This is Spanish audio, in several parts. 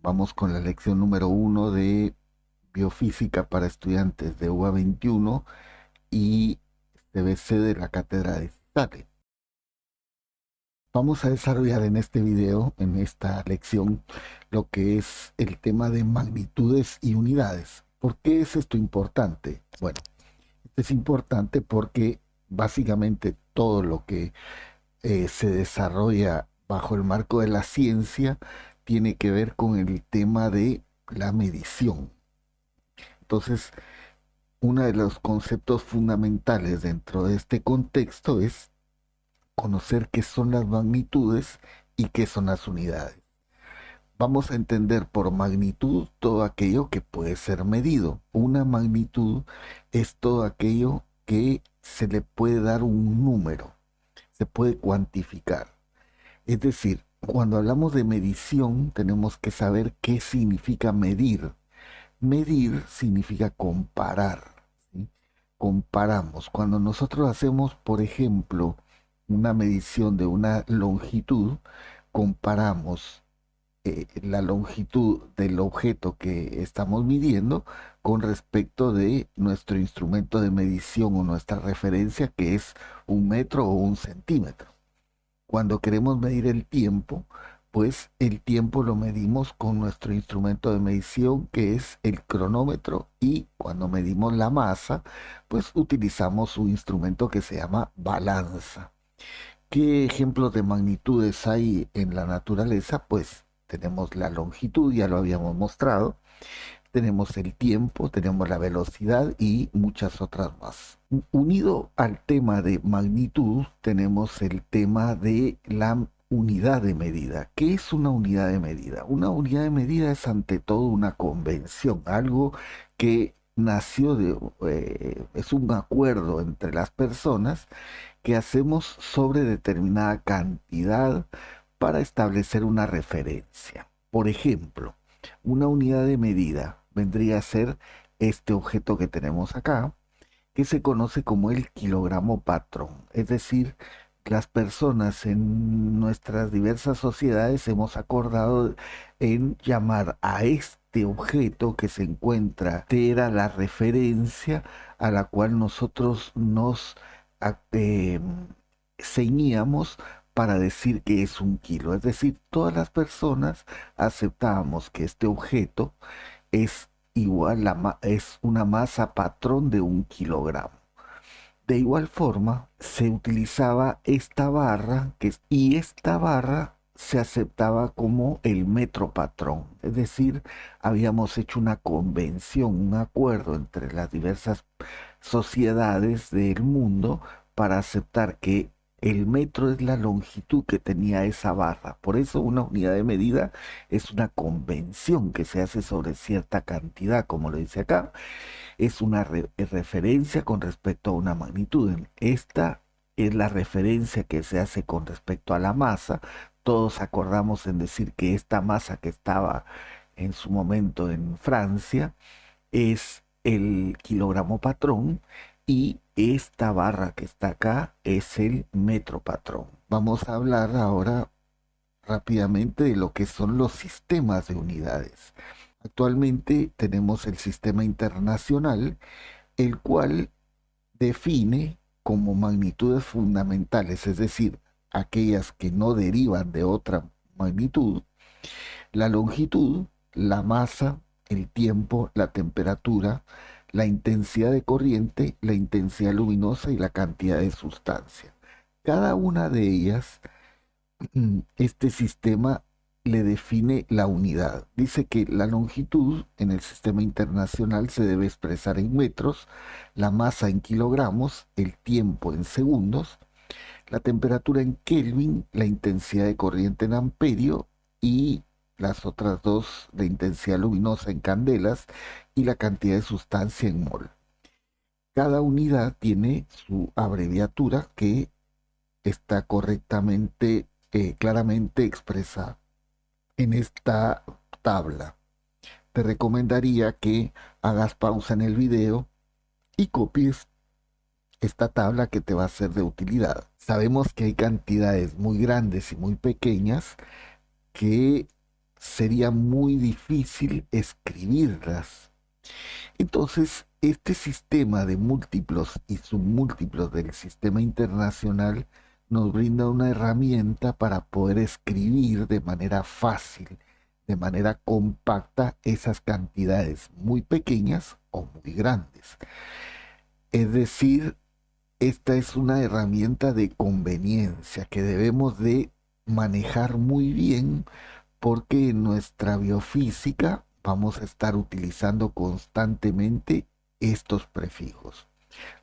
Vamos con la lección número 1 de Biofísica para estudiantes de UA 21 y CBC de la Cátedra de Citale. Vamos a desarrollar en este video, en esta lección, lo que es el tema de magnitudes y unidades. ¿Por qué es esto importante? Bueno, esto es importante porque básicamente todo lo que se desarrolla bajo el marco de la ciencia tiene que ver con el tema de la medición. Entonces, uno de los conceptos fundamentales dentro de este contexto es conocer qué son las magnitudes y qué son las unidades. Vamos a entender por magnitud todo aquello que puede ser medido. Una magnitud es todo aquello que se le puede dar un número, se puede cuantificar. Es decir, cuando hablamos de medición tenemos que saber qué significa medir. Medir significa comparar, ¿sí? Comparamos. Cuando nosotros hacemos, por ejemplo, una medición de una longitud, comparamos la longitud del objeto que estamos midiendo con respecto de nuestro instrumento de medición o nuestra referencia, que es 1 metro o 1 centímetro. Cuando queremos medir el tiempo, pues el tiempo lo medimos con nuestro instrumento de medición, que es el cronómetro, y cuando medimos la masa, pues utilizamos un instrumento que se llama balanza. ¿Qué ejemplos de magnitudes hay en la naturaleza? Pues tenemos la longitud, ya lo habíamos mostrado, tenemos el tiempo, tenemos la velocidad y muchas otras más. Unido al tema de magnitud, tenemos el tema de la unidad de medida. ¿Qué es una unidad de medida? Una unidad de medida es ante todo una convención, algo que nació es un acuerdo entre las personas que hacemos sobre determinada cantidad para establecer una referencia. Por ejemplo, una unidad de medida vendría a ser este objeto que tenemos acá, que se conoce como el kilogramo patrón. Es decir, las personas en nuestras diversas sociedades hemos acordado en llamar a este objeto que se encuentra, que era la referencia a la cual nosotros nos eh, ceñíamos para decir que es 1 kilo. Es decir, todas las personas aceptábamos que este objeto es igual es una masa patrón de 1 kilogramo. De igual forma, se utilizaba esta barra y esta barra se aceptaba como el metro patrón. Es decir, habíamos hecho una convención, un acuerdo entre las diversas sociedades del mundo para aceptar que el metro es la longitud que tenía esa barra. Por eso una unidad de medida es una convención que se hace sobre cierta cantidad, como lo dice acá. Es una referencia con respecto a una magnitud. Esta es la referencia que se hace con respecto a la masa. Todos acordamos en decir que esta masa que estaba en su momento en Francia es el kilogramo patrón y esta barra que está acá es el metro patrón. Vamos a hablar ahora rápidamente de lo que son los sistemas de unidades. Actualmente tenemos el sistema internacional, el cual define como magnitudes fundamentales, es decir, aquellas que no derivan de otra magnitud, la longitud, la masa, el tiempo, la temperatura, la intensidad de corriente, la intensidad luminosa y la cantidad de sustancia. Cada una de ellas, este sistema le define la unidad. Dice que la longitud en el sistema internacional se debe expresar en metros, la masa en kilogramos, el tiempo en segundos, la temperatura en Kelvin, la intensidad de corriente en amperio y las otras dos, la intensidad luminosa en candelas y la cantidad de sustancia en mol. Cada unidad tiene su abreviatura que está correctamente, claramente expresada en esta tabla. Te recomendaría que hagas pausa en el video y copies esta tabla que te va a ser de utilidad. Sabemos que hay cantidades muy grandes y muy pequeñas que sería muy difícil escribirlas. Entonces, este sistema de múltiplos y submúltiplos del sistema internacional nos brinda una herramienta para poder escribir de manera fácil, de manera compacta, esas cantidades muy pequeñas o muy grandes. Es decir, esta es una herramienta de conveniencia que debemos de manejar muy bien, porque en nuestra biofísica vamos a estar utilizando constantemente estos prefijos.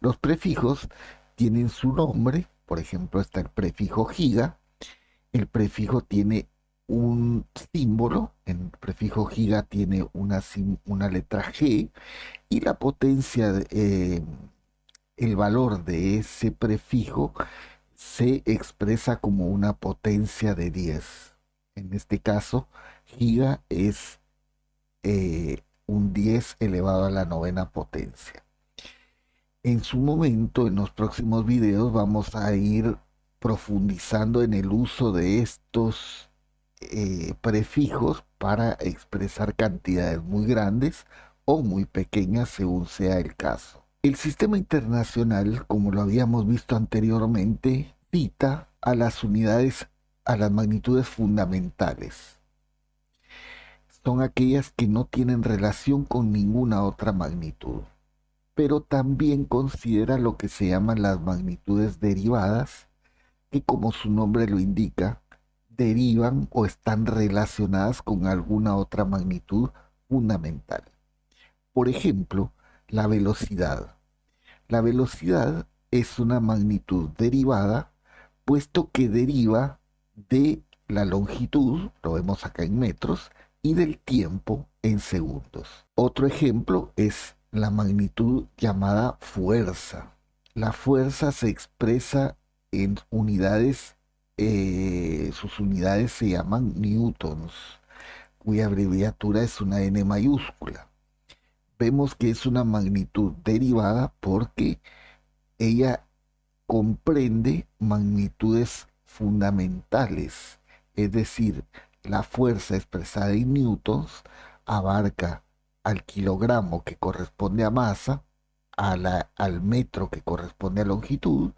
Los prefijos tienen su nombre, por ejemplo está el prefijo giga. El prefijo tiene un símbolo, el prefijo giga tiene una letra G, y la potencia, el valor de ese prefijo se expresa como una potencia de 10. En este caso, giga es un 10 elevado a la novena potencia. En su momento, en los próximos videos, vamos a ir profundizando en el uso de estos prefijos para expresar cantidades muy grandes o muy pequeñas según sea el caso. El sistema internacional, como lo habíamos visto anteriormente, cita a las unidades, a las magnitudes fundamentales. Son aquellas que no tienen relación con ninguna otra magnitud, pero también considera lo que se llaman las magnitudes derivadas, que como su nombre lo indica, derivan o están relacionadas con alguna otra magnitud fundamental. Por ejemplo, la velocidad. La velocidad es una magnitud derivada, puesto que deriva de la longitud, lo vemos acá en metros, y del tiempo en segundos. Otro ejemplo es la magnitud llamada fuerza. La fuerza se expresa en unidades, sus unidades se llaman newtons, cuya abreviatura es una N mayúscula. Vemos que es una magnitud derivada porque ella comprende magnitudes fundamentales, es decir, la fuerza expresada en newtons abarca al kilogramo, que corresponde a masa, al metro, que corresponde a longitud,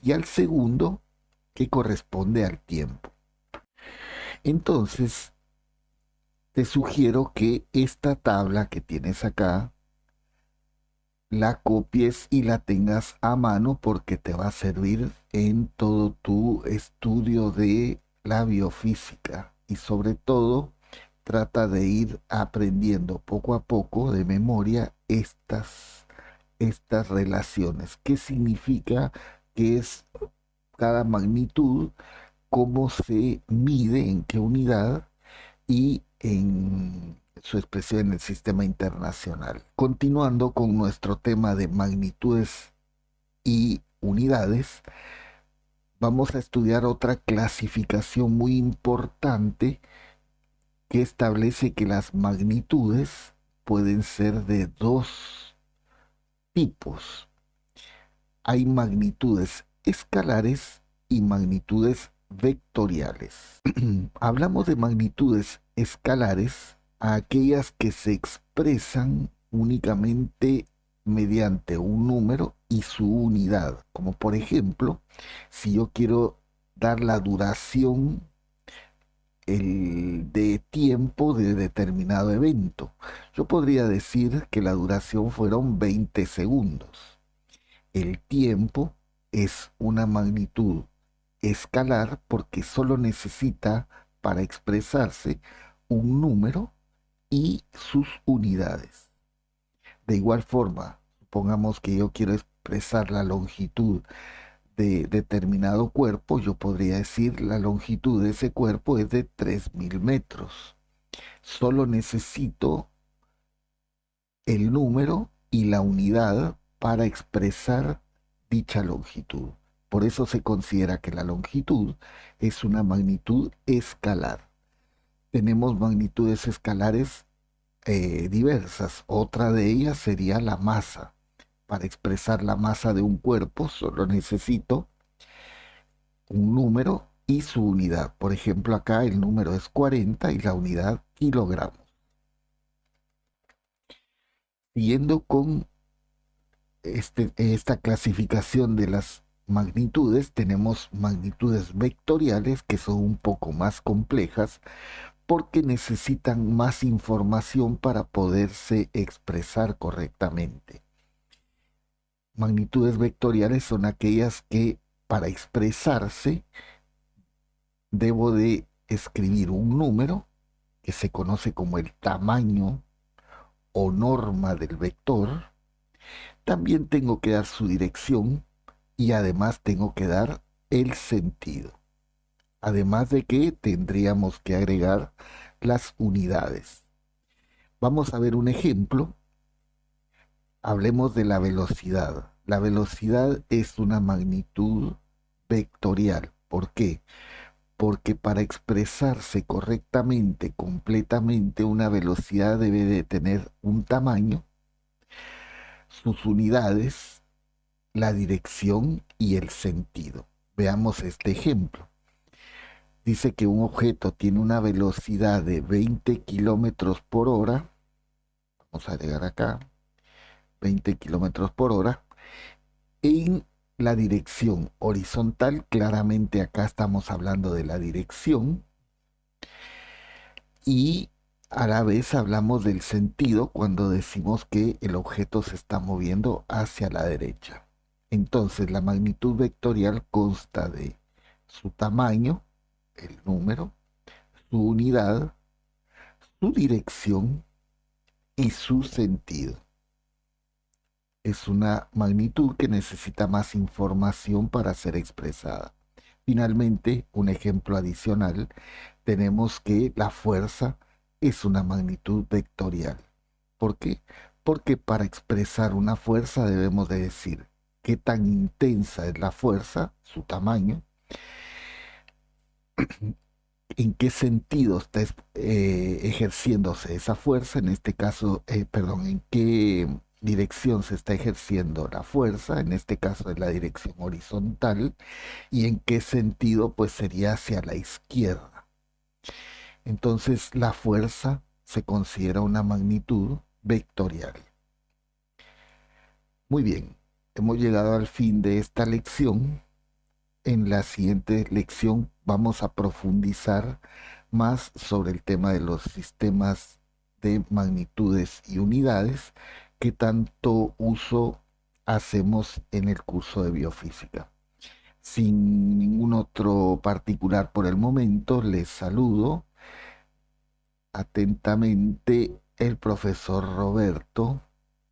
y al segundo, que corresponde al tiempo. Entonces, te sugiero que esta tabla que tienes acá la copies y la tengas a mano, porque te va a servir en todo tu estudio de la biofísica, y sobre todo trata de ir aprendiendo poco a poco de memoria estas relaciones. ¿Qué significa? ¿Qué es cada magnitud? ¿Cómo se mide? ¿En qué unidad? Y en su expresión en el sistema internacional. Continuando con nuestro tema de magnitudes y unidades, vamos a estudiar otra clasificación muy importante que establece que las magnitudes pueden ser de dos tipos. Hay magnitudes escalares y magnitudes vectoriales. Hablamos de magnitudes escalares a aquellas que se expresan únicamente mediante un número y su unidad. Como por ejemplo, si yo quiero dar la duración de tiempo de determinado evento, yo podría decir que la duración fueron 20 segundos. El tiempo es una magnitud escalar porque solo necesita para expresarse un número y sus unidades. De igual forma, supongamos que yo quiero expresar la longitud de determinado cuerpo, yo podría decir la longitud de ese cuerpo es de 3000 metros. Solo necesito el número y la unidad para expresar dicha longitud. Por eso se considera que la longitud es una magnitud escalar. Tenemos magnitudes escalares diversas. Otra de ellas sería la masa. para expresar la masa de un cuerpo solo necesito un número y su unidad. Por ejemplo, acá el número es 40 y la unidad kilogramos. Siguiendo con esta clasificación de las magnitudes, tenemos magnitudes vectoriales que son un poco más complejas porque necesitan más información para poderse expresar correctamente. Magnitudes vectoriales son aquellas que para expresarse debo de escribir un número que se conoce como el tamaño o norma del vector. También tengo que dar su dirección y además tengo que dar el sentido. Además de que tendríamos que agregar las unidades. Vamos a ver un ejemplo. Hablemos de la velocidad. La velocidad es una magnitud vectorial. ¿Por qué? Porque para expresarse correctamente, completamente, una velocidad debe de tener un tamaño, sus unidades, la dirección y el sentido. Veamos este ejemplo. Dice que un objeto tiene una velocidad de 20 kilómetros por hora. Vamos a agregar acá 20 kilómetros por hora. En la dirección horizontal, claramente acá estamos hablando de la dirección. Y a la vez hablamos del sentido cuando decimos que el objeto se está moviendo hacia la derecha. Entonces la magnitud vectorial consta de su tamaño, el número, su unidad, su dirección y su sentido. Es una magnitud que necesita más información para ser expresada. Finalmente, un ejemplo adicional, tenemos que la fuerza es una magnitud vectorial. ¿Por qué? Porque para expresar una fuerza debemos de decir qué tan intensa es la fuerza, su tamaño, en qué sentido está ejerciéndose esa fuerza, en este caso, en qué dirección se está ejerciendo la fuerza, en este caso es la dirección horizontal, y en qué sentido pues sería hacia la izquierda. Entonces la fuerza se considera una magnitud vectorial. Muy bien, hemos llegado al fin de esta lección. En la siguiente lección vamos a profundizar más sobre el tema de los sistemas de magnitudes y unidades que tanto uso hacemos en el curso de biofísica. Sin ningún otro particular por el momento, les saludo atentamente el profesor Roberto